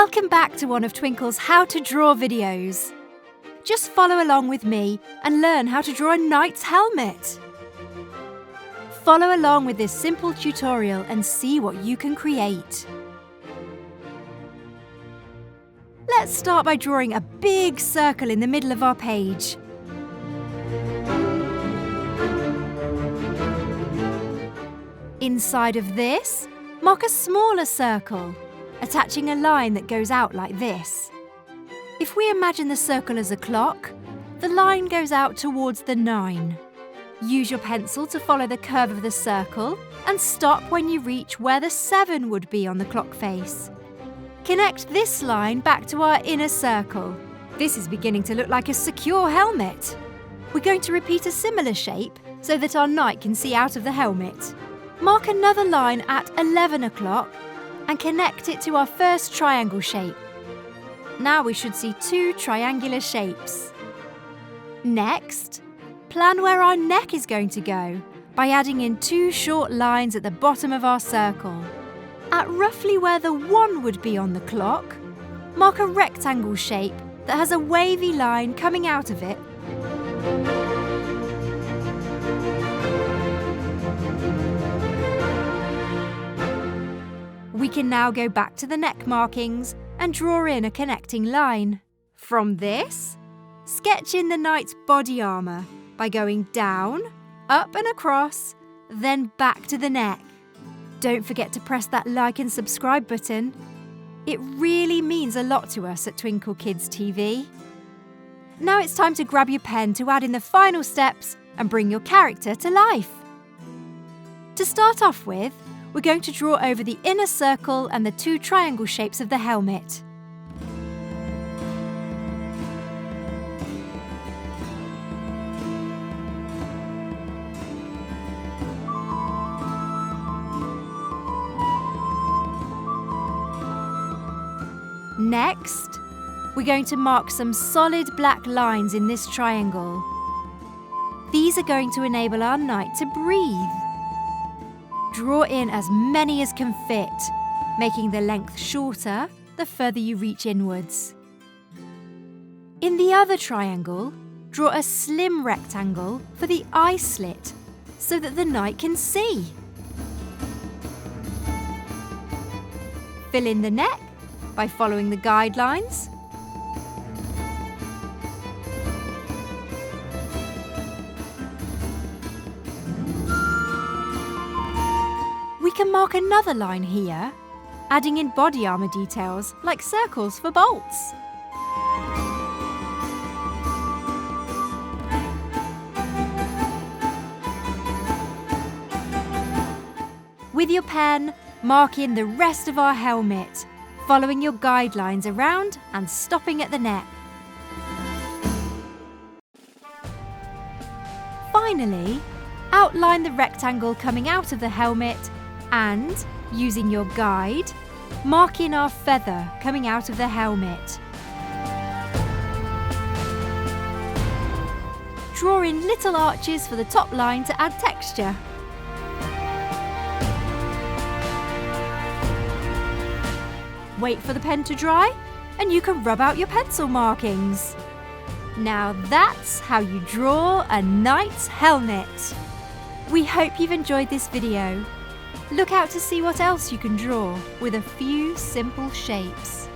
Welcome back to one of Twinkl's How to Draw videos. Just follow along with me and learn how to draw a knight's helmet. Follow along with this simple tutorial and see what you can create. Let's start by drawing a big circle in the middle of our page. Inside of this, mark a smaller circle, attaching a line that goes out like this. If we imagine the circle as a clock, the line goes out towards the 9. Use your pencil to follow the curve of the circle and stop when you reach where the 7 would be on the clock face. Connect this line back to our inner circle. This is beginning to look like a secure helmet. We're going to repeat a similar shape so that our knight can see out of the helmet. Mark another line at 11 o'clock and connect it to our first triangle shape. Now we should see 2 triangular shapes. Next, plan where our neck is going to go by adding in 2 short lines at the bottom of our circle. At roughly where the 1 would be on the clock, mark a rectangle shape that has a wavy line coming out of it. We can now go back to the neck markings and draw in a connecting line. From this, sketch in the knight's body armour by going down, up and across, then back to the neck. Don't forget to press that like and subscribe button. It really means a lot to us at Twinkl Kids TV. Now it's time to grab your pen to add in the final steps and bring your character to life. To start off with, we're going to draw over the inner circle and the 2 triangle shapes of the helmet. Next, we're going to mark some solid black lines in this triangle. These are going to enable our knight to breathe. Draw in as many as can fit, making the length shorter the further you reach inwards. In the other triangle, draw a slim rectangle for the eye slit so that the knight can see. Fill in the neck by following the guidelines. We can mark another line here, adding in body armour details like circles for bolts. With your pen, mark in the rest of our helmet, following your guidelines around and stopping at the neck. Finally, outline the rectangle coming out of the helmet and, using your guide, mark in our feather coming out of the helmet. Draw in little arches for the top line to add texture. Wait for the pen to dry and you can rub out your pencil markings. Now that's how you draw a knight's helmet. We hope you've enjoyed this video. Look out to see what else you can draw with a few simple shapes.